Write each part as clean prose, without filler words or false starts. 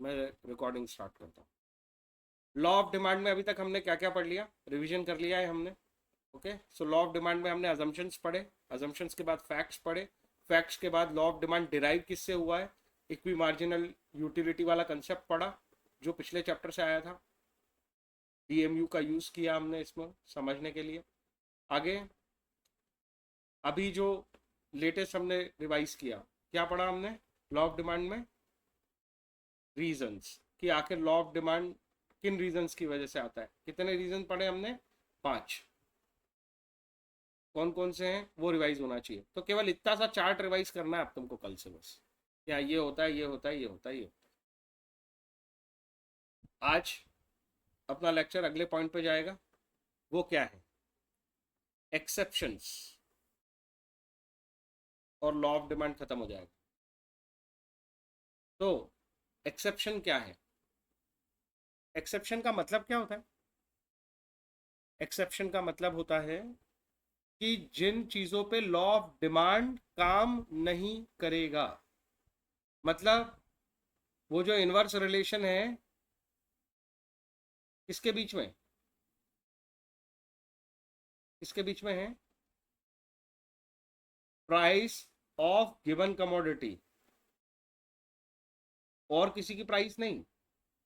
मैं recording start करता हूँ। लॉ ऑफ डिमांड में अभी तक हमने क्या क्या पढ़ लिया, रिवीजन कर लिया है हमने। Okay, so law of demand में हमने अजम्पशंस पढ़े, अजम्पशंस के बाद फैक्ट्स पढ़े, फैक्ट्स के बाद लॉ ऑफ डिमांड डिराइव किससे हुआ है, इक्वी मार्जिनल यूटिलिटी वाला कंसेप्ट पढ़ा जो पिछले चैप्टर से आया था। डीएमयू का यूज किया हमने इसमें समझने के लिए। आगे अभी जो लेटेस्ट हमने रिवाइज किया, क्या पढ़ा हमने लॉ ऑफ डिमांड में, रीजंस, कि आखिर लॉ ऑफ डिमांड किन रीजंस की वजह से आता है। कितने रीजन पढ़े हमने, 5। कौन कौन से हैं वो रिवाइज होना चाहिए। तो केवल इतना सा चार्ट रिवाइज करना है अब तुमको कल से, बस क्या ये होता है, ये होता है, ये होता है, ये होता है। आज अपना लेक्चर अगले पॉइंट पे जाएगा, वो क्या है, एक्सेप्शंस, और लॉ ऑफ डिमांड खत्म हो जाएगा। तो एक्सेप्शन क्या है, एक्सेप्शन का मतलब क्या होता है, एक्सेप्शन का मतलब होता है कि जिन चीजों पे लॉ ऑफ डिमांड काम नहीं करेगा। मतलब वो जो इनवर्स रिलेशन है किसके बीच में, किसके बीच में है, प्राइस ऑफ गिवन कमोडिटी, और किसी की प्राइस नहीं,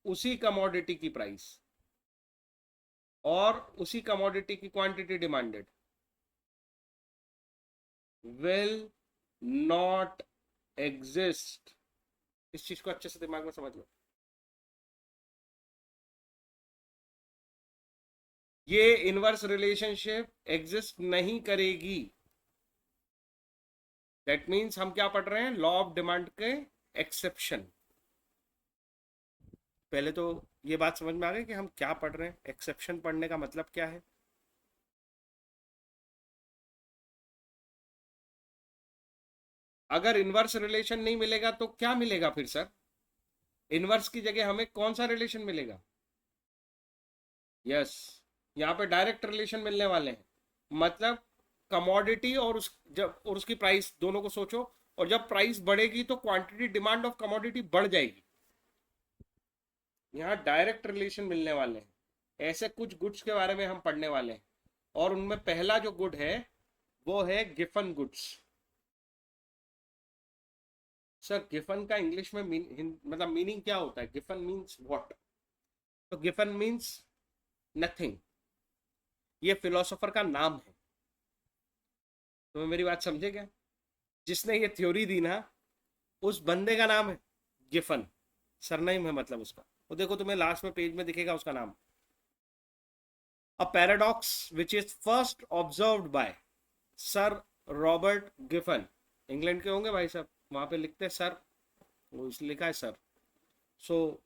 उसी कमोडिटी की प्राइस और उसी कमोडिटी की quantity demanded will not exist. इस चीज को अच्छे से दिमाग में समझ लो, ये इनवर्स रिलेशनशिप एग्जिस्ट नहीं करेगी। दैट मीन्स हम क्या पढ़ रहे हैं, लॉ ऑफ डिमांड के एक्सेप्शन। पहले तो ये बात समझ में आ गई कि हम क्या पढ़ रहे हैं, एक्सेप्शन पढ़ने का मतलब क्या है। अगर इनवर्स रिलेशन नहीं मिलेगा तो क्या मिलेगा फिर सर, इनवर्स की जगह हमें कौन सा रिलेशन मिलेगा, यस, यहाँ पे डायरेक्ट रिलेशन मिलने वाले हैं। मतलब कमोडिटी और उस जब और उसकी प्राइस दोनों को सोचो, और जब प्राइस बढ़ेगी तो क्वांटिटी डिमांड ऑफ कमोडिटी बढ़ जाएगी। यहाँ डायरेक्ट रिलेशन मिलने वाले हैं। ऐसे कुछ गुड्स के बारे में हम पढ़ने वाले हैं, और उनमें पहला जो गुड है वो है गिफन गुड्स। सर गिफन का इंग्लिश में मतलब मीनिंग क्या होता है, गिफन मीन्स व्हाट। तो गिफन मीन्स नथिंग, ये फिलोसोफर का नाम है। तुम्हें मेरी बात समझे क्या, जिसने ये थ्योरी दी ना, उस बंदे का नाम है गिफन, सरनेम है मतलब उसका। वो देखो तुम्हें लास्ट में पेज में दिखेगा उसका नाम। A paradox which is first observed bye sir Robert Giffen. England के होंगे भाई साहब, वहां पे लिखते हैं सर, वो इसलिए लिखा है सर। सो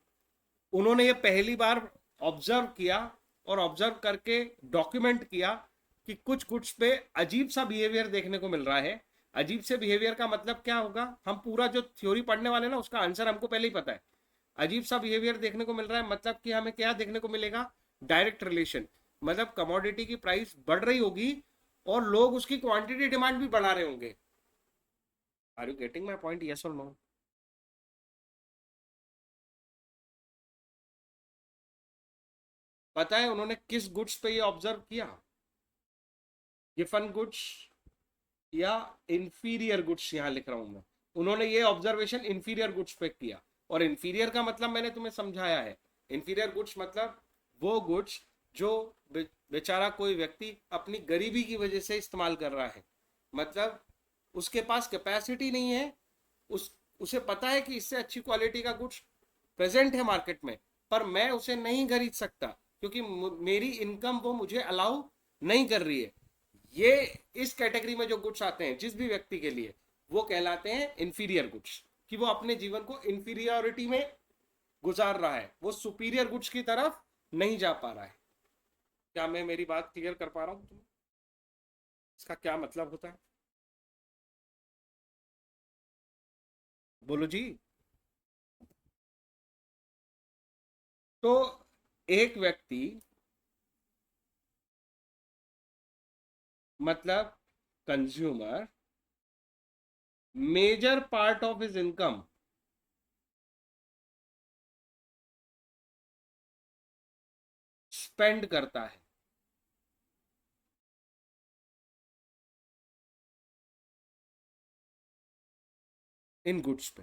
उन्होंने ये पहली बार ऑब्जर्व किया, और ऑब्जर्व करके डॉक्यूमेंट किया कि कुछ गुड्स पे अजीब सा बिहेवियर देखने को मिल रहा है। अजीब से बिहेवियर का मतलब क्या होगा, हम पूरा जो थ्योरी पढ़ने वाले ना उसका आंसर हमको पहले ही पता है। अजीब सा बिहेवियर देखने को मिल रहा है मतलब कि हमें क्या देखने को मिलेगा, डायरेक्ट रिलेशन। मतलब कमोडिटी की प्राइस बढ़ रही होगी और लोग उसकी क्वांटिटी डिमांड भी बढ़ा रहे होंगे। Are you getting my point, yes और नो। पता है उन्होंने किस गुड्स पे ये ऑब्जर्व किया, गिफन गुड्स या इंफीरियर गुड्स, यहां लिख रहा हूं मैं। उन्होंने ये ऑब्जर्वेशन इंफीरियर गुड्स पे किया। और इंफीरियर का मतलब मैंने तुम्हें समझाया है। इंफीरियर गुड्स मतलब वो गुड्स जो बेचारा कोई व्यक्ति अपनी गरीबी की वजह से इस्तेमाल कर रहा है। मतलब उसके पास कैपेसिटी नहीं है, उस उसे पता है कि इससे अच्छी क्वालिटी का गुड्स प्रेजेंट है मार्केट में, पर मैं उसे नहीं खरीद सकता क्योंकि मेरी इनकम वो मुझे अलाउ नहीं कर रही है। ये इस कैटेगरी में जो गुड्स आते हैं जिस भी व्यक्ति के लिए, वो कहलाते हैं इंफीरियर गुड्स, कि वो अपने जीवन को इंफीरियोरिटी में गुजार रहा है, वो सुपीरियर गुड्स की तरफ नहीं जा पा रहा है। क्या मैं मेरी बात क्लियर कर पा रहा हूँ तुम्हें, इसका क्या मतलब होता है, बोलो जी। तो एक व्यक्ति, मतलब consumer, major part of his income spend करता है। इन गुड्स पे।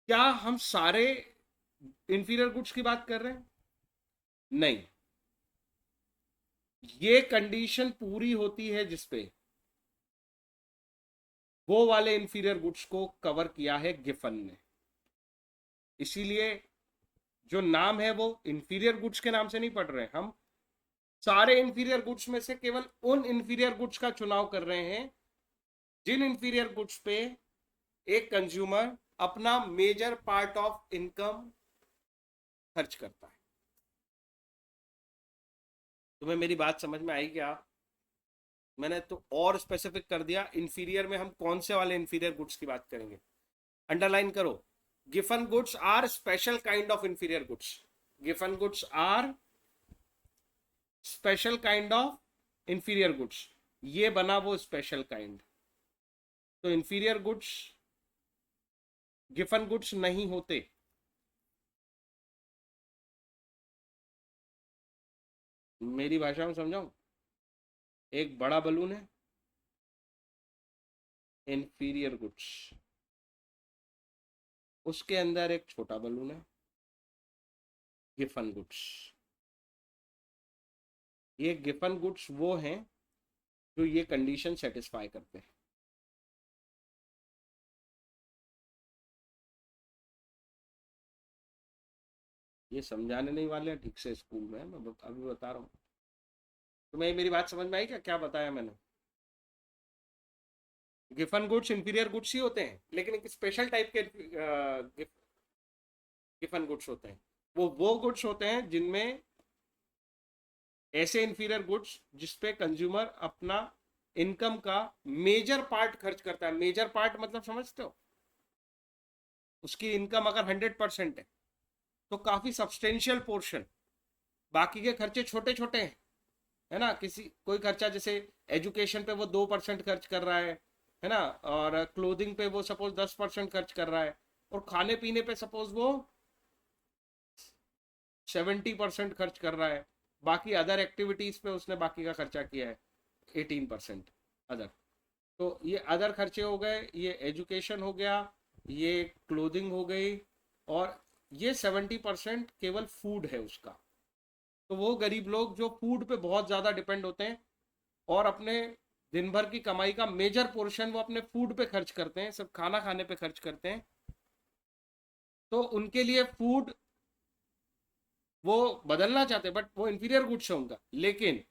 क्या हम सारे इंफीरियर गुड्स की बात कर रहे हैं? नहीं, ये कंडीशन पूरी होती है जिसपे वो वाले इंफीरियर गुड्स को कवर किया है गिफन ने। इसीलिए जो नाम है वो इंफीरियर गुड्स के नाम से नहीं पढ़ रहे हैं हम, सारे इंफीरियर गुड्स में से केवल उन इंफीरियर गुड्स का चुनाव कर रहे हैं जिन इंफीरियर गुड्स पे एक कंज्यूमर अपना मेजर पार्ट ऑफ इनकम खर्च करता है। तुम्हें मेरी बात समझ में आई क्या? मैंने तो और स्पेसिफिक कर दिया, इंफीरियर में हम कौन से वाले इंफीरियर गुड्स की बात करेंगे। अंडरलाइन करो, Giffen goods are special kind of inferior goods. Giffen goods are special kind of inferior goods. ये बना वो स्पेशल काइंड। तो इंफीरियर गुड्स गिफन गुड्स नहीं होते। मेरी भाषा में समझाऊं, एक बड़ा बलून है, इंफीरियर गुड्स, उसके अंदर एक छोटा बलून है, गिफन गुड्स। ये गिफन गुड्स वो हैं जो ये कंडीशन सेटिस्फाई करते हैं। ये समझाने नहीं वाले हैं ठीक से स्कूल में, मैं अभी बता रहा हूँ। तुम्हें मेरी बात समझ में आई क्या, क्या बताया मैंने? गिफन गुड्स इंफीरियर गुड्स ही होते हैं, लेकिन एक स्पेशल टाइप के गिफन गुड्स होते हैं। वो गुड्स होते हैं जिनमें ऐसे इंफीरियर गुड्स जिसपे कंज्यूमर अपना इनकम का मेजर पार्ट खर्च करता है। मेजर पार्ट मतलब समझते हो, उसकी इनकम अगर 100% है तो काफी सब्सटेंशियल पोर्शन, बाकी के खर्चे छोटे छोटे हैं, है ना। किसी कोई खर्चा जैसे एजुकेशन पे वो 2% खर्च कर रहा है ना, और क्लोथिंग पे वो सपोज 10% खर्च कर रहा है, और खाने पीने पे सपोज वो 70% खर्च कर रहा है, बाकी अदर एक्टिविटीज पे उसने बाकी का खर्चा किया है 18% अदर। तो ये अदर खर्चे हो गए, ये एजुकेशन हो गया, ये क्लोथिंग हो गई, और ये 70% केवल फूड है उसका। तो वो गरीब लोग जो फूड पे बहुत ज़्यादा डिपेंड होते हैं और अपने दिन भर की कमाई का मेजर पोर्शन वो अपने फूड पे खर्च करते हैं, सब खाना खाने पे खर्च करते हैं, तो उनके लिए फूड वो बदलना चाहते हैं, बट वो इंफीरियर गुड्स है उनका। लेकिन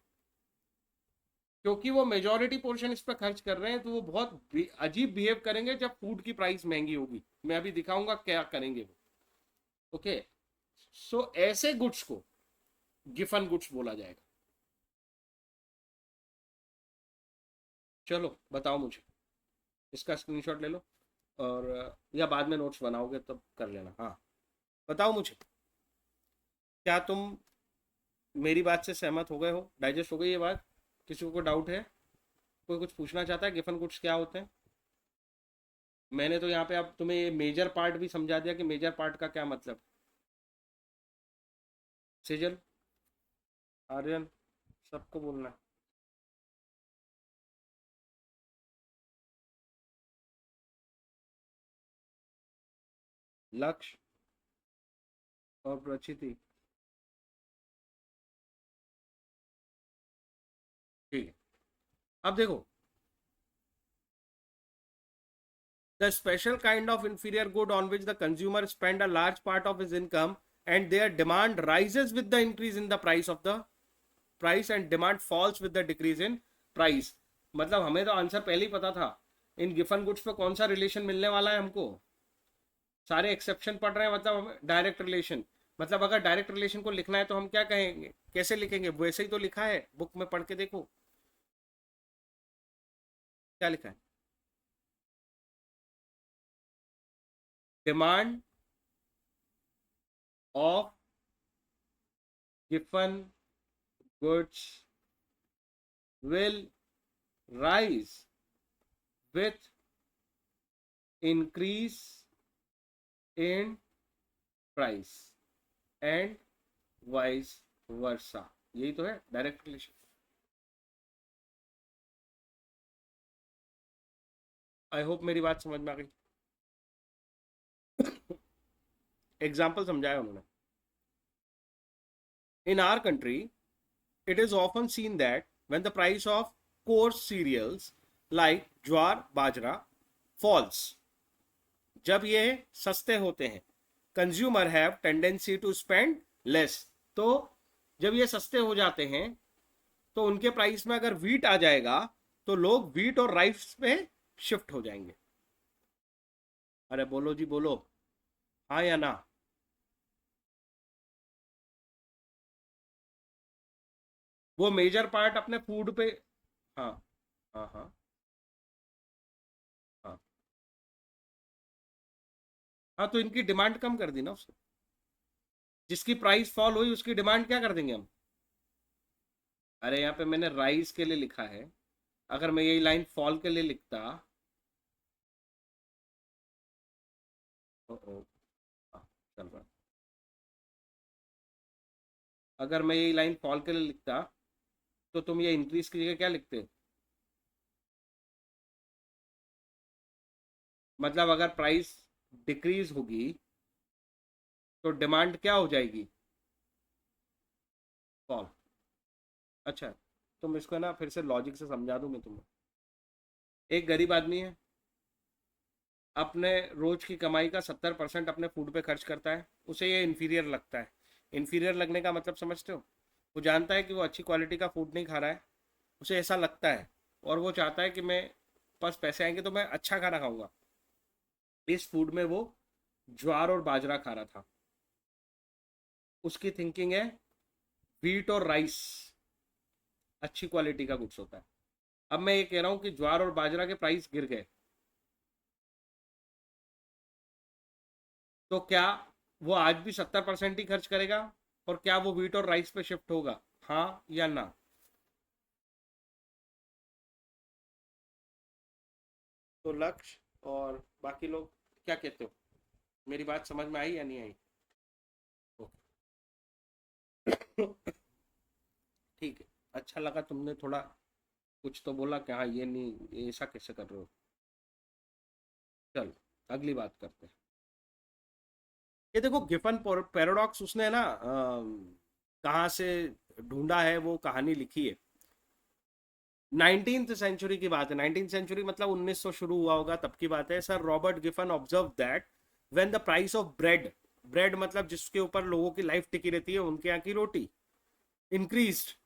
क्योंकि वो मेजोरिटी पोर्शन इस पर खर्च कर रहे हैं, तो वो बहुत अजीब बिहेव करेंगे जब फूड की प्राइस महंगी होगी। मैं अभी दिखाऊंगा क्या करेंगे वो। ओके, सो ऐसे गुड्स को गिफन गुड्स बोला जाएगा। चलो बताओ मुझे, इसका स्क्रीनशॉट ले लो, और या बाद में नोट्स बनाओगे तब कर लेना। हाँ, बताओ मुझे, क्या तुम मेरी बात से सहमत हो गए हो, डाइजेस्ट हो गई ये बात? किसी को डाउट है? कोई कुछ पूछना चाहता है? गिफन गुड्स क्या होते हैं? मैंने तो यहाँ पे अब तुम्हें ये मेजर पार्ट भी समझा दिया कि मेजर पार्ट का क्या मतलब। सेजल, आर्यन, सबको बोलना है। लक्ष्य और प्रचिति, ठीक है। अब देखो, the special kind of inferior good on which the consumer spend a large part of his income and their demand rises with the increase in the price of the price and demand falls with the decrease in price। मतलब हमें तो answer पहले ही पता था, इन Giffen goods पे कौन सा relation मिलने वाला है हमको। सारे एक्सेप्शन पढ़ रहे हैं, मतलब डायरेक्ट रिलेशन। मतलब अगर डायरेक्ट रिलेशन को लिखना है तो हम क्या कहेंगे, कैसे लिखेंगे? वैसे ही तो लिखा है, बुक में पढ़ के देखो क्या लिखा है। Demand of Giffen goods will rise with increase in price and vice versa, यही तो है डायरेक्ट रिलेशन। आई होप मेरी बात समझ में आ गई। एग्जाम्पल समझाया उन्होंने। In our country it is often seen that when the price of coarse cereals like jowar bajra falls, जब ये सस्ते होते हैं, consumer have tendency to spend less. तो जब ये सस्ते हो जाते हैं तो उनके प्राइस में अगर वीट आ जाएगा तो लोग वीट और राइस पे शिफ्ट हो जाएंगे। अरे बोलो जी बोलो, हाँ या ना। वो मेजर पार्ट अपने फूड पे। हाँ हाँ हाँ हाँ। हाँ तो इनकी डिमांड कम कर दी ना उसने। जिसकी प्राइस फॉल हुई उसकी डिमांड क्या कर देंगे हम। अरे यहाँ पे मैंने राइस के लिए लिखा है, अगर मैं यही लाइन फॉल के लिए लिखता। ओ, ओ, हाँ, चल रहा। अगर मैं यही लाइन फॉल के लिए लिखता तो तुम ये इंक्रीज की जगह क्या लिखते। मतलब अगर प्राइस डिक्रीज होगी तो डिमांड क्या हो जाएगी, फॉल। अच्छा, तुम इसको ना फिर से लॉजिक से समझा दूं मैं तुम्हें। एक गरीब आदमी है, अपने रोज की कमाई का 70% अपने फूड पे खर्च करता है, उसे ये इन्फीरियर लगता है। इन्फीरियर लगने का मतलब समझते हो। वो जानता है कि वो अच्छी क्वालिटी का फूड नहीं खा रहा है, उसे ऐसा लगता है, और वो चाहता है कि मैं पास पैसे आएंगे तो मैं अच्छा खाना खाऊंगा। इस फूड में वो ज्वार और बाजरा खा रहा था। उसकी थिंकिंग है व्हीट और राइस अच्छी क्वालिटी का गुड्स होता है। अब मैं ये कह रहा हूँ कि ज्वार और बाजरा के प्राइस गिर गए, तो क्या वो आज भी 70% ही खर्च करेगा, और क्या वो व्हीट और राइस पे शिफ्ट होगा, हाँ या ना। तो लक्ष्य और बाकी लोग क्या कहते हो, मेरी बात समझ में आई या नहीं आई। ओके। ठीक है, अच्छा लगा तुमने थोड़ा कुछ तो बोला कि हाँ ये नहीं, ये ऐसा कैसे कर रहे हो। चलो अगली बात करते हैं। ये देखो गिफन पैराडॉक्स उसने ना कहाँ से ढूंढा है, वो कहानी लिखी है। 19th सेंचुरी की बात है। 19th सेंचुरी मतलब 1900 शुरू हुआ होगा तब की बात है। Sir Robert Giffen observe that when the price of bread, bread मतलब जिसके ऊपर लोगों की लाइफ टिकी रहती है, उनके यहाँ की रोटी, इंक्रीज,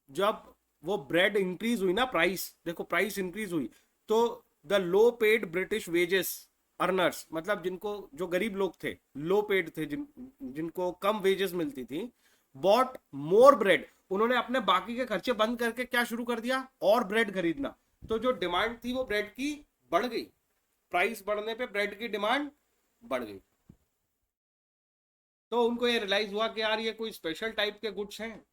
जब वो ब्रेड इंक्रीज हुई ना, प्राइस देखो प्राइस इंक्रीज हुई, तो the low paid British wages earners, मतलब जिनको, जो गरीब लोग थे, लो पेड थे, जिनको कम वेजेस मिलती थी, बॉट मोर ब्रेड, उन्होंने अपने बाकी के खर्चे बंद करके क्या शुरू कर दिया, और ब्रेड खरीदना। तो जो डिमांड थी वो ब्रेड की बढ़ गई, प्राइस बढ़ने पे ब्रेड की डिमांड बढ़ गई। तो उनको ये रियलाइज हुआ कि यार ये कोई स्पेशल टाइप के गुड्स हैं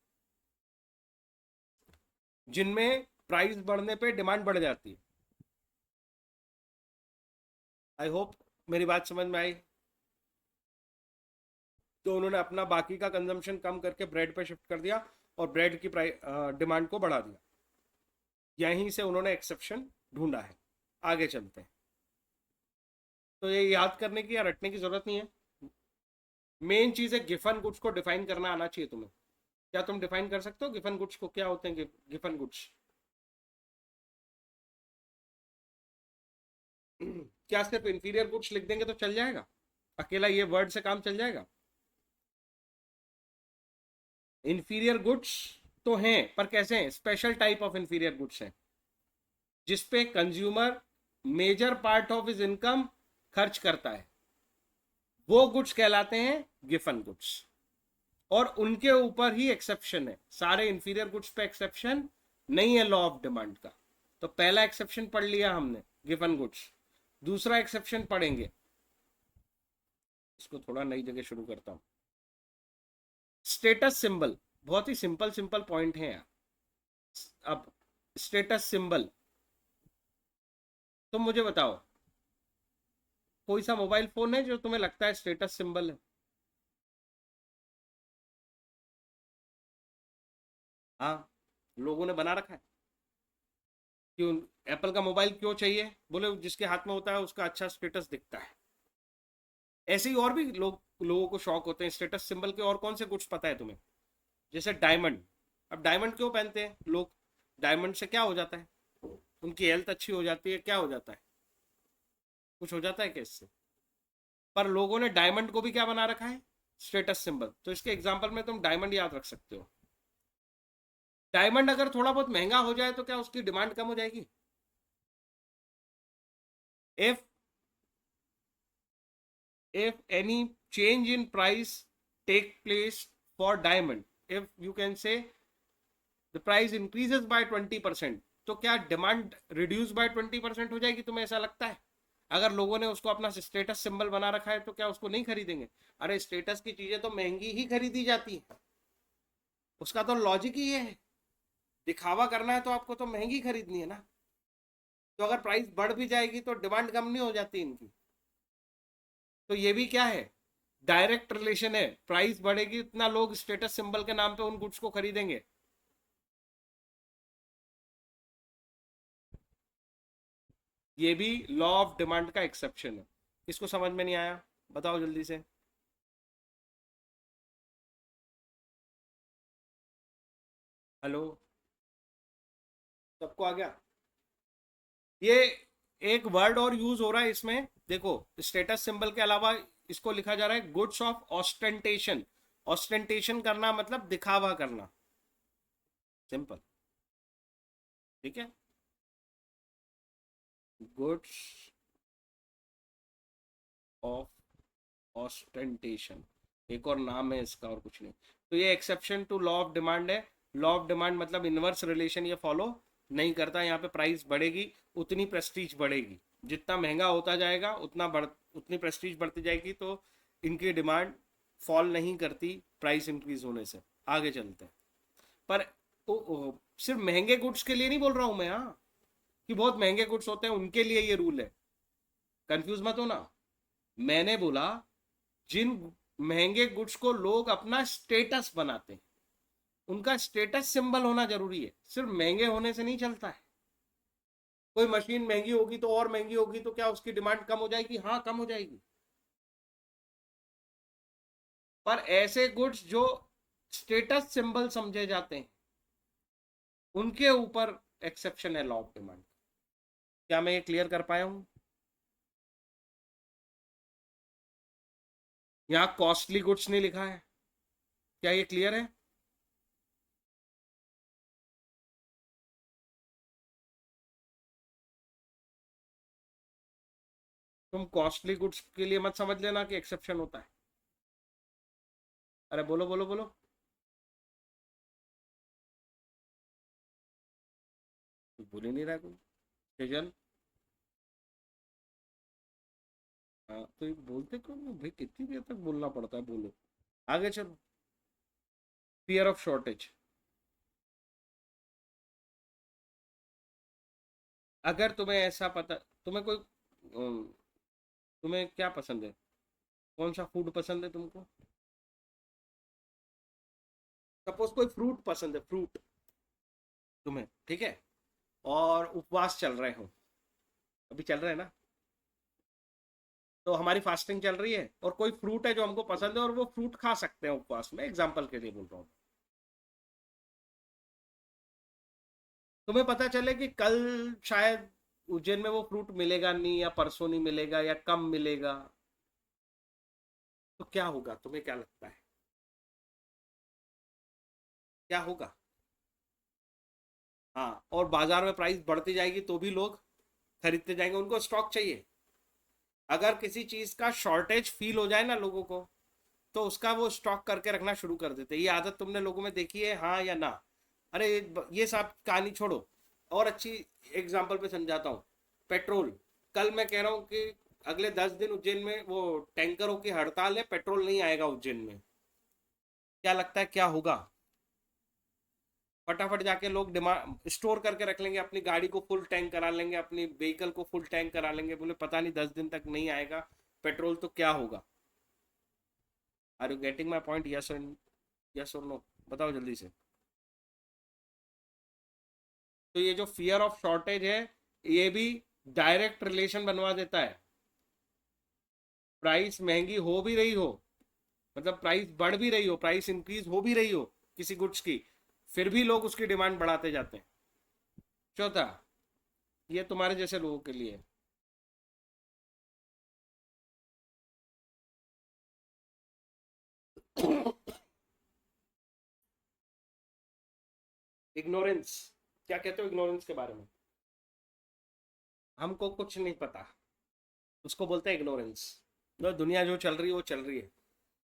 जिनमें प्राइस बढ़ने पे डिमांड बढ़ जाती है। आई होप मेरी बात समझ में आई। तो उन्होंने अपना बाकी का कंजम्पशन कम करके ब्रेड पे शिफ्ट कर दिया और ब्रेड की प्राइस डिमांड को बढ़ा दिया। यहीं से उन्होंने एक्सेप्शन ढूंढा है। आगे चलते हैं। तो ये याद करने की या रटने की जरूरत नहीं है। मेन चीज है गिफन गुड्स को डिफाइन करना आना चाहिए तुम्हें। क्या तुम डिफाइन कर सकते हो गिफन गुड्स को, क्या होते हैं गिफन गुड्स। क्या सिर्फ इंफीरियर गुड्स लिख देंगे तो चल जाएगा, अकेला ये वर्ड से काम चल जाएगा। इंफीरियर गुड्स तो हैं, पर कैसे हैं, special type of inferior goods हैं जिसपे consumer major part of his income खर्च करता है, वो गुड्स कहलाते हैं गिफन गुड्स। और उनके ऊपर ही एक्सेप्शन है, सारे इंफीरियर गुड्स पे एक्सेप्शन नहीं है लॉ ऑफ डिमांड का। तो पहला एक्सेप्शन पढ़ लिया हमने, गिफन गुड्स। दूसरा एक्सेप्शन पढ़ेंगे, इसको थोड़ा नई जगह शुरू करता हूं। स्टेटस सिंबल, बहुत ही सिंपल सिंपल पॉइंट है यार। अब स्टेटस सिंबल, तुम मुझे बताओ कोई सा मोबाइल फोन है जो तुम्हें लगता है स्टेटस सिंबल है। हाँ, लोगों ने बना रखा है। क्यों? एप्पल का मोबाइल क्यों चाहिए? बोले जिसके हाथ में होता है उसका अच्छा स्टेटस दिखता है। ऐसे ही और भी लोगों को शौक होते हैं स्टेटस सिंबल के। और कौन से गुड्स पता है तुम्हें? जैसे डायमंड। अब डायमंड क्यों पहनते हैं लोग? डायमंड से क्या हो जाता है? उनकी हेल्थ अच्छी हो जाती है, क्या हो जाता है? कुछ हो जाता है क्या इससे? पर लोगों ने डायमंड को भी क्या बना रखा है? Status symbol. तो इसके एग्जाम्पल में तुम डायमंड याद रख सकते हो। डायमंड अगर थोड़ा बहुत महंगा हो जाए तो क्या उसकी डिमांड कम हो जाएगी? If if any change in price take place for diamond, if you can say the price increases by 20%, तो क्या डिमांड रिड्यूस बाय 20% हो जाएगी? तुम्हें ऐसा लगता है? अगर लोगों ने उसको अपना स्टेटस सिंबल बना रखा है तो क्या उसको नहीं खरीदेंगे? अरे स्टेटस की चीजें तो महंगी ही खरीदी जाती है। उसका तो लॉजिक ही ये है। दिखावा करना है तो आपको तो महंगी खरीदनी है ना। तो अगर प्राइस बढ़ भी जाएगी तो डिमांड कम नहीं हो जाती इनकी। तो ये भी क्या है? डायरेक्ट रिलेशन है। प्राइस बढ़ेगी उतना लोग स्टेटस सिंबल के नाम पे उन गुड्स को खरीदेंगे। ये भी लॉ ऑफ डिमांड का एक्सेप्शन है। किसको समझ में नहीं आया? बताओ जल्दी से। हेलो? सबको आ गया? ये एक वर्ड और यूज हो रहा है इसमें, देखो। स्टेटस सिंबल के अलावा इसको लिखा जा रहा है गुड्स ऑफ ऑस्टेंटेशन। ऑस्टेंटेशन करना मतलब दिखावा करना। सिंपल। ठीक है। गुड्स ऑफ ऑस्टेंटेशन एक और नाम है इसका, और कुछ नहीं। तो ये exception to law of demand है। लॉ ऑफ डिमांड मतलब इनवर्स रिलेशन ये फॉलो नहीं करता। यहाँ पे प्राइस बढ़ेगी उतनी प्रेस्टीज बढ़ेगी। जितना महंगा होता जाएगा उतनी प्रेस्टीज बढ़ती जाएगी। तो इनकी डिमांड फॉल नहीं करती प्राइस इंक्रीज होने से। आगे चलते हैं। पर सिर्फ महंगे गुड्स के लिए नहीं बोल रहा हूं मैं, हाँ, कि बहुत महंगे गुड्स होते हैं उनके लिए ये रूल है। कंफ्यूज मत हो ना। मैंने बोला जिन महंगे गुड्स को लोग अपना स्टेटस बनाते हैं उनका स्टेटस सिंबल होना जरूरी है। सिर्फ महंगे होने से नहीं चलता है। कोई मशीन महंगी होगी तो और महंगी होगी तो क्या उसकी डिमांड कम हो जाएगी? हाँ, कम हो जाएगी। पर ऐसे गुड्स जो स्टेटस सिंबल समझे जाते हैं उनके ऊपर एक्सेप्शन है लॉ ऑफ डिमांड। क्या मैं ये क्लियर कर पाया हूं? यहाँ कॉस्टली गुड्स नहीं लिखा है। क्या ये क्लियर है? तुम कॉस्टली गुड्स के लिए मत समझ लेना कि एक्सेप्शन होता है। अरे बोलो बोलो बोलो। बोल ही नहीं रहा कोई। सृजन? हाँ, तो ये बोलते क्यों नहीं भाई? कितनी देर तक बोलना पड़ता है? बोलो। आगे चलो। Fear of shortage. अगर तुम्हें ऐसा पता, तुम्हें कोई तुम्हें क्या पसंद है? कौन सा फूड पसंद है तुमको? सपोज कोई फ्रूट पसंद है, फ्रूट तुम्हें, ठीक है, और उपवास चल रहे हो। अभी चल रहे हैं ना? तो हमारी फास्टिंग चल रही है और कोई फ्रूट है जो हमको पसंद है और वो फ्रूट खा सकते हैं उपवास में। एग्जाम्पल के लिए बोल रहा हूँ। तुम्हें पता चले कि कल शायद उज्जैन में वो फ्रूट मिलेगा नहीं, या परसों नहीं मिलेगा, या कम मिलेगा, तो क्या होगा? तुम्हें क्या लगता है? क्या होगा? हाँ, और बाजार में प्राइस बढ़ती जाएगी तो भी लोग खरीदते जाएंगे, उनको स्टॉक चाहिए। अगर किसी चीज का शॉर्टेज फील हो जाए ना लोगों को, तो उसका वो स्टॉक करके रखना शुरू कर देते हैं। ये आदत तुमने लोगों में देखी है, हाँ या ना? अरे ये सब कहानी छोड़ो, और अच्छी एग्जांपल पे समझाता हूँ। पेट्रोल। कल मैं कह रहा हूँ कि अगले 10 दिन उज्जैन में वो टैंकरों की हड़ताल है, पेट्रोल नहीं आएगा उज्जैन में। क्या लगता है क्या होगा? फटाफट जाके लोग डिमांड स्टोर करके रख लेंगे, अपनी गाड़ी को फुल टैंक करा लेंगे, अपनी व्हीकल को फुल टैंक करा लेंगे। बोले पता नहीं 10 दिन तक नहीं आएगा पेट्रोल तो क्या होगा? Are you getting my point? Yes और नो? बताओ जल्दी से। तो ये जो फियर ऑफ शॉर्टेज है, ये भी डायरेक्ट रिलेशन बनवा देता है। प्राइस महंगी हो भी रही हो, मतलब प्राइस बढ़ भी रही हो, प्राइस इंक्रीज हो भी रही हो किसी गुड्स की, फिर भी लोग उसकी डिमांड बढ़ाते जाते हैं। चौथा, ये तुम्हारे जैसे लोगों के लिए इग्नोरेंस। क्या कहते हो इग्नोरेंस के बारे में? हमको कुछ नहीं पता, उसको बोलते हैं इग्नोरेंस। तो दुनिया जो चल रही है वो चल रही है।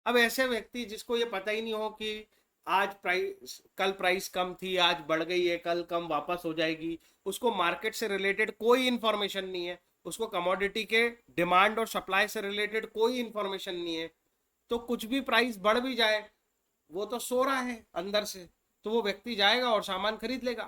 अब ऐसे व्यक्ति जिसको ये पता ही नहीं हो कि आज प्राइस, कल प्राइस कम थी, आज बढ़ गई है, कल कम वापस हो जाएगी, उसको मार्केट से रिलेटेड कोई इंफॉर्मेशन नहीं है, उसको कमोडिटी के डिमांड और सप्लाई से रिलेटेड कोई इंफॉर्मेशन नहीं है, तो कुछ भी प्राइस बढ़ भी जाए, वो तो सो रहा है अंदर से, तो वो व्यक्ति जाएगा और सामान खरीद लेगा।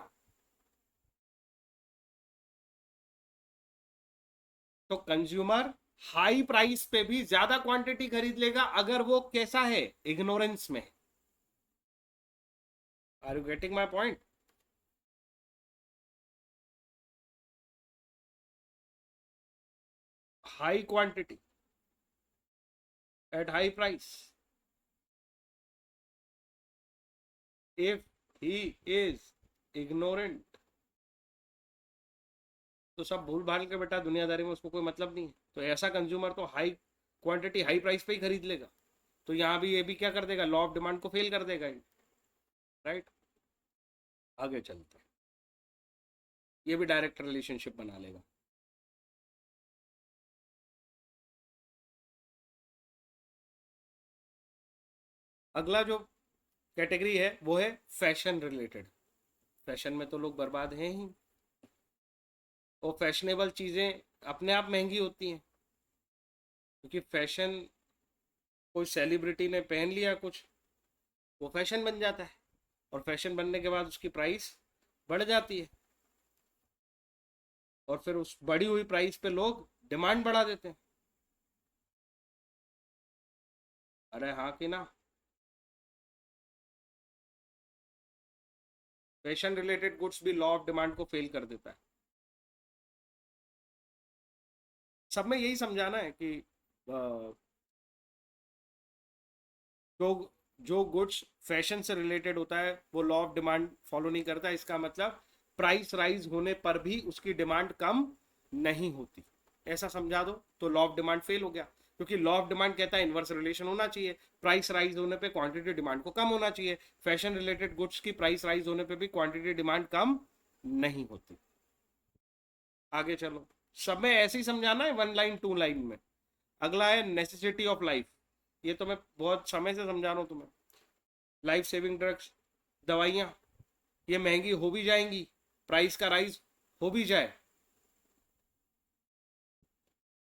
तो कंज्यूमर हाई प्राइस पे भी ज्यादा क्वांटिटी खरीद लेगा अगर वो कैसा है, इग्नोरेंस में। Are you getting my point? High quantity at high price, if he is ignorant, तो सब भूल भाल के बेटा दुनियादारी में उसको कोई मतलब नहीं है। तो ऐसा कंज्यूमर तो हाई क्वांटिटी हाई प्राइस पे ही खरीद लेगा। तो यहाँ भी ये भी क्या कर देगा, लॉ ऑफ डिमांड को फेल कर देगा, राइट। आगे चलते हैं, ये भी डायरेक्ट रिलेशनशिप बना लेगा। अगला जो कैटेगरी है वो है फैशन रिलेटेड। फैशन में तो लोग बर्बाद हैं ही, और फैशनेबल चीज़ें अपने आप महंगी होती हैं, क्योंकि फैशन, कोई सेलिब्रिटी ने पहन लिया कुछ, वो फैशन बन जाता है, और फैशन बनने के बाद उसकी प्राइस बढ़ जाती है, और फिर उस बढ़ी हुई प्राइस पे लोग डिमांड बढ़ा देते हैं। अरे हाँ कि ना? फैशन रिलेटेड गुड्स भी लॉ ऑफ डिमांड को फेल कर देता है। सब में यही समझाना है कि जो जो गुड्स फैशन से रिलेटेड होता है वो लॉ ऑफ डिमांड फॉलो नहीं करता, इसका मतलब प्राइस राइज होने पर भी उसकी डिमांड कम नहीं होती। ऐसा समझा दो तो लॉ ऑफ डिमांड फेल हो गया, क्योंकि लॉ ऑफ डिमांड कहता है इनवर्स रिलेशन होना चाहिए, प्राइस राइज होने पे क्वांटिटी डिमांड को कम होना चाहिए। फैशन रिलेटेड गुड्स की प्राइस राइज होने पे भी क्वांटिटी डिमांड कम नहीं होती। आगे चलो, सब में ऐसे ही समझाना है, वन लाइन टू लाइन में। अगला है नेसेसिटी ऑफ लाइफ। ये तो मैं बहुत समय से समझा रहा हूँ तुम्हें। लाइफ सेविंग ड्रग्स, दवाइयाँ, ये महंगी हो भी जाएंगी, प्राइस का राइज हो भी जाए,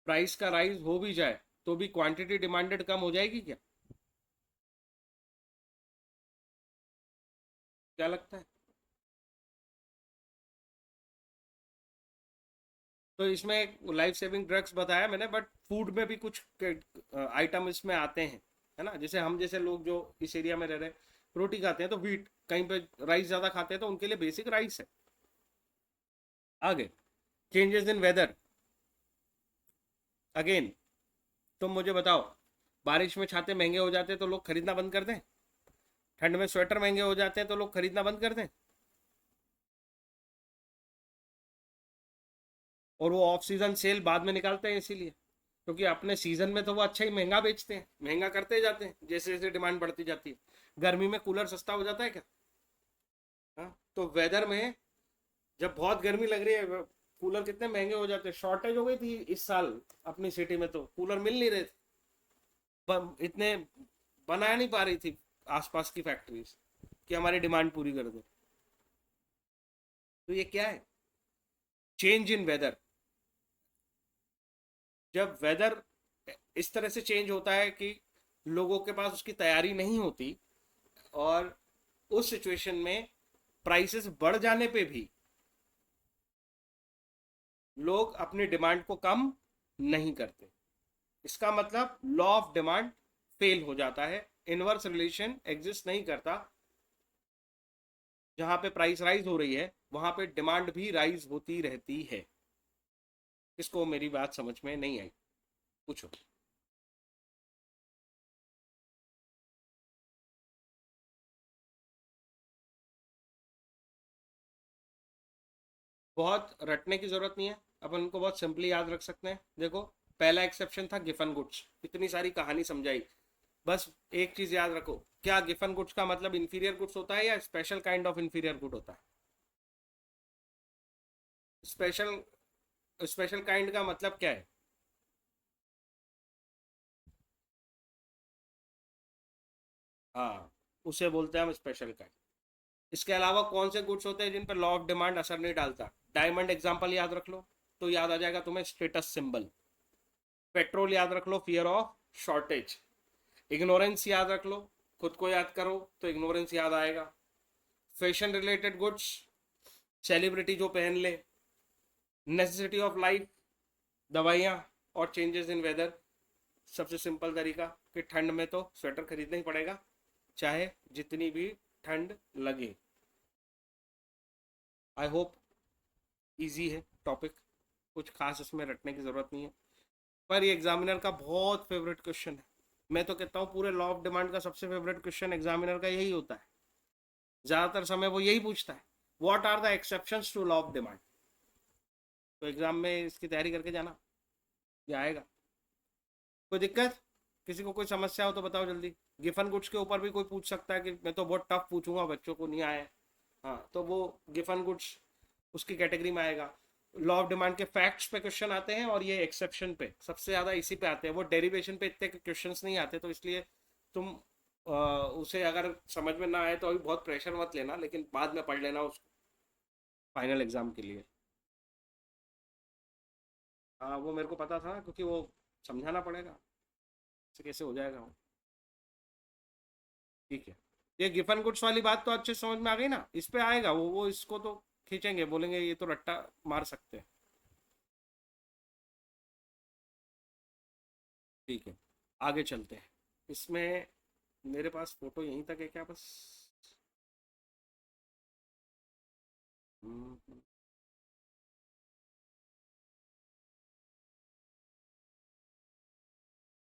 प्राइस का राइज हो भी जाए तो भी क्वांटिटी डिमांडेड कम हो जाएगी क्या? क्या लगता है? तो इसमें एक लाइफ सेविंग ड्रग्स बताया मैंने, बट फूड में भी कुछ आइटम इसमें आते हैं, है ना। जैसे हम जैसे लोग जो इस एरिया में रह रहे हैं, रोटी खाते हैं तो व्हीट, कहीं पे राइस ज़्यादा खाते हैं तो उनके लिए बेसिक राइस है। आगे, चेंजेस इन वेदर। अगेन, तुम मुझे बताओ, बारिश में छाते महंगे हो जाते हैं तो लोग खरीदना बंद कर दें? ठंड में स्वेटर महंगे हो जाते हैं तो लोग खरीदना बंद कर दें? और वो ऑफ सीजन सेल बाद में निकालते हैं इसीलिए, क्योंकि अपने सीजन में तो वो अच्छा ही महंगा बेचते हैं, महंगा करते जाते हैं जैसे जैसे डिमांड बढ़ती जाती है। गर्मी में कूलर सस्ता हो जाता है क्या? हाँ, तो वेदर में जब बहुत गर्मी लग रही है, कूलर कितने महंगे हो जाते हैं। शॉर्टेज हो गई थी इस साल अपनी सिटी में, तो कूलर मिल नहीं रहे थे, इतने बना नहीं पा रही थी आसपास की फैक्ट्रीज कि हमारी डिमांड पूरी कर दे। तो ये क्या है, चेंज इन वेदर। जब वेदर इस तरह से चेंज होता है कि लोगों के पास उसकी तैयारी नहीं होती, और उस सिचुएशन में प्राइसेस बढ़ जाने पे भी लोग अपनी डिमांड को कम नहीं करते, इसका मतलब लॉ ऑफ डिमांड फेल हो जाता है, इनवर्स रिलेशन एग्जिस्ट नहीं करता। जहां पे प्राइस राइज हो रही है वहां पे डिमांड भी राइज होती रहती है। किसको मेरी बात समझ में नहीं आई? पूछो। बहुत रटने की जरूरत नहीं है, अपन उनको बहुत सिंपली याद रख सकते हैं। देखो, पहला एक्सेप्शन था गिफन गुड्स, इतनी सारी कहानी समझाई। बस एक चीज याद रखो, क्या गिफन गुड्स का मतलब इंफीरियर गुड्स होता है या special kind of inferior good होता है? स्पेशल स्पेशल काइंड का मतलब क्या है? हाँ, उसे बोलते हैं हम स्पेशल काइंड। इसके अलावा कौन से गुड्स होते हैं जिन पर लॉ ऑफ डिमांड असर नहीं डालता? डायमंड एग्जांपल याद रख लो, तो याद आ जाएगा तुम्हें स्टेटस सिंबल। पेट्रोल याद रख लो, फियर ऑफ शॉर्टेज। इग्नोरेंस याद रख लो, खुद को याद करो तो इग्नोरेंस याद आएगा। फैशन रिलेटेड गुड्स, सेलिब्रिटी जो पहन ले। नेसेसिटी ऑफ लाइफ, दवाइयाँ और चेंजेस इन वेदर। सबसे सिंपल तरीका कि ठंड में तो स्वेटर खरीदना ही पड़ेगा, चाहे जितनी भी ठंड लगे। आई होप इजी है टॉपिक, कुछ खास इसमें रटने की जरूरत नहीं है। पर ये एग्जामिनर का बहुत फेवरेट क्वेश्चन है। मैं तो कहता हूँ पूरे लॉ ऑफ डिमांड का सबसे फेवरेट क्वेश्चन एग्जामिनर का यही होता है। ज्यादातर समय वो यही पूछता है, what are the exceptions to law of demand. तो एग्जाम में इसकी तैयारी करके जाना, ये आएगा। कोई दिक्कत? किसी को कोई समस्या हो तो बताओ जल्दी। गिफन गुड्स के ऊपर भी कोई पूछ सकता है कि मैं तो बहुत टफ पूछूंगा, बच्चों को नहीं आया है। हाँ, तो वो गिफन गुड्स उसकी कैटेगरी में आएगा। लॉ ऑफ डिमांड के फैक्ट्स पे क्वेश्चन आते हैं और ये एक्सेप्शन पे सबसे ज्यादा इसी पे आते हैं। वो डेरिवेशन पे इतने क्वेश्चंस नहीं आते, तो इसलिए तुम उसे अगर समझ में ना आए तो अभी बहुत प्रेशर मत लेना, लेकिन बाद में पढ़ लेना उसको फाइनल एग्जाम के लिए। हाँ, वो मेरे को पता था क्योंकि वो समझाना पड़ेगा, ऐसे कैसे हो जाएगा वो। ठीक है, ये गिफन गुड्स वाली बात तो अच्छे से समझ में आ गई ना? इस पे आएगा वो इसको तो खींचेंगे, बोलेंगे ये तो रट्टा मार सकते हैं। ठीक है, आगे चलते हैं। इसमें मेरे पास फोटो यहीं तक है क्या बस? हम्म,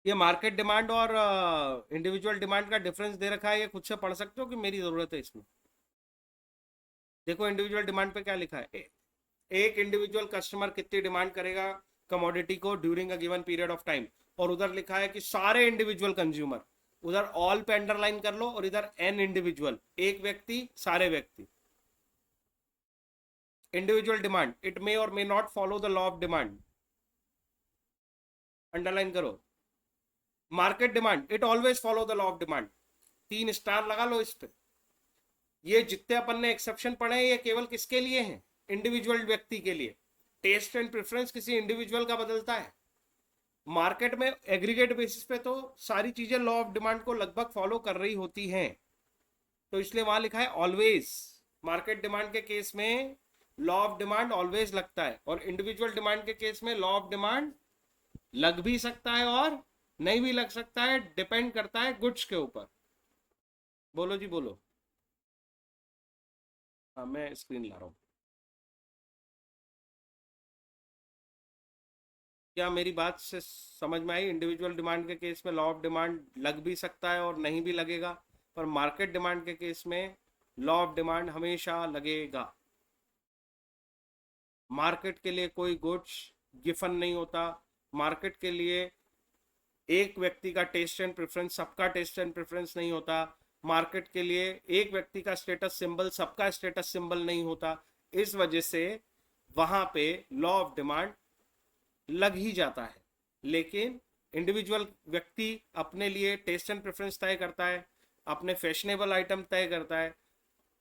ये मार्केट डिमांड और इंडिविजुअल डिमांड का डिफरेंस दे रखा है, ये खुद से पढ़ सकते हो कि मेरी ज़रूरत है इसमें? देखो, इंडिविजुअल डिमांड पे क्या लिखा है, एक इंडिविजुअल कस्टमर कितनी डिमांड करेगा कमोडिटी को during a given period of time. और उधर लिखा है कि सारे इंडिविजुअल कंज्यूमर, उधर ऑल पे अंडरलाइन कर लो और इधर एन इंडिविजुअल, एक व्यक्ति सारे व्यक्ति। इंडिविजुअल डिमांड, इट मे और may not follow the law of demand, underline करो। Market demand, it always follow the law of demand, 3 star लगा लो इस पे। ये जितने अपन ने एक्सेप्शन पढ़े हैं ये केवल किसके लिए हैं? इंडिविजुअल व्यक्ति के लिए। टेस्ट एंड प्रेफरेंस किसी इंडिविजुअल का बदलता है। मार्केट में एग्रीगेट बेसिस पे तो सारी चीजें लॉ ऑफ डिमांड को लगभग फॉलो कर रही होती हैं, तो इसलिए वहां लिखा है ऑलवेज। मार्केट डिमांड के केस में लॉ ऑफ डिमांड ऑलवेज लगता है, और इंडिविजुअल डिमांड के केस में लॉ ऑफ डिमांड लग भी सकता है और नहीं भी लग सकता है, डिपेंड करता है गुड्स के ऊपर। बोलो जी बोलो। हाँ, मैं स्क्रीन ला रहा हूँ। क्या मेरी बात से समझ में आई? इंडिविजुअल डिमांड के केस में लॉ ऑफ डिमांड लग भी सकता है और नहीं भी लगेगा, पर मार्केट डिमांड के केस में लॉ ऑफ डिमांड हमेशा लगेगा। मार्केट के लिए कोई गुड्स गिफन नहीं होता। मार्केट के लिए एक व्यक्ति का टेस्ट एंड प्रेफरेंस सबका टेस्ट एंड प्रेफरेंस नहीं होता। मार्केट के लिए एक व्यक्ति का स्टेटस सिंबल सबका स्टेटस सिंबल नहीं होता। इस वजह से वहां पे लॉ ऑफ डिमांड लग ही जाता है। लेकिन इंडिविजुअल व्यक्ति अपने लिए टेस्ट एंड प्रेफरेंस तय करता है, अपने फैशनेबल आइटम तय करता है।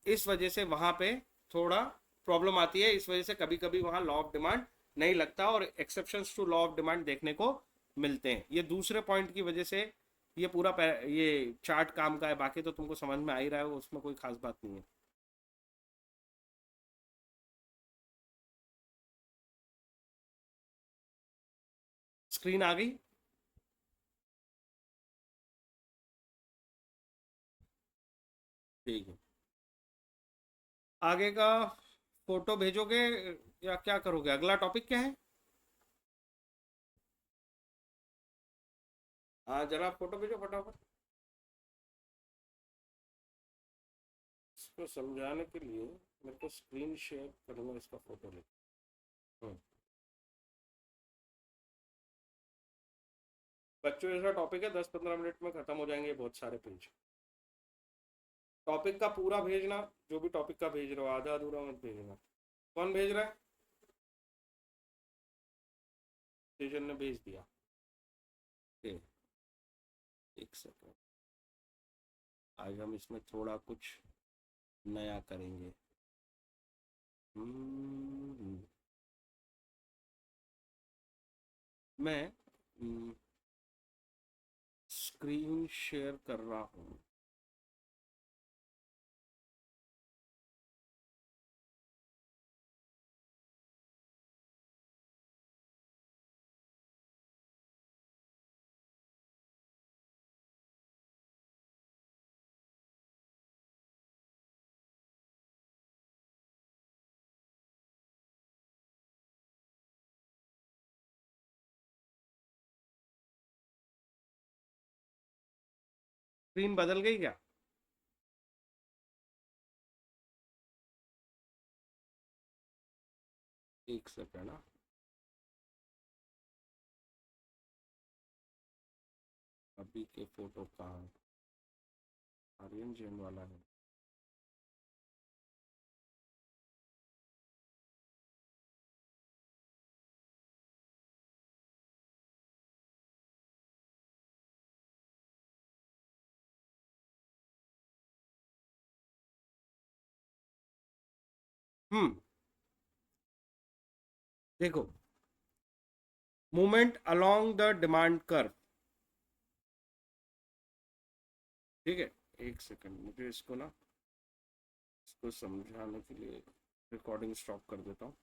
इस वजह से वहां पे थोड़ा प्रॉब्लम आती है, इस वजह से कभी कभी वहां लॉ ऑफ डिमांड नहीं लगता और exceptions to law of demand देखने को मिलते हैं। ये दूसरे पॉइंट की वजह से ये पूरा ये चार्ट काम का है, बाकी तो तुमको समझ में आ ही रहा है, उसमें कोई खास बात नहीं है। स्क्रीन आ गई? ठीक है। आगे का फोटो भेजोगे या क्या करोगे? अगला टॉपिक क्या है? हाँ, जरा फोटो भेजो फटाफट। इसको समझाने के लिए मेरे को स्क्रीन शेयर करूंगा, इसका फोटो ले। हम्म। बच्चों जैसा टॉपिक है, 10-15 मिनट में खत्म हो जाएंगे बहुत सारे पेज। टॉपिक का पूरा भेजना, जो भी टॉपिक का भेज रहे हो, आधा अधूरा मत भेजना। कौन भेज रहा है? तेजन ने भेज दिया। ओके, एक सेकंड। आज हम इसमें थोड़ा कुछ नया करेंगे। हम्म, मैं स्क्रीन शेयर कर रहा हूँ। स्क्रीन बदल गई क्या? एक सेकंड ना। अभी के फोटो कहाँ? आर्यन जैन वाला है। हम्म, देखो, movement along the demand curve. ठीक है, एक सेकंड, मुझे इसको ना, इसको समझाने के लिए रिकॉर्डिंग स्टॉप कर देता हूँ।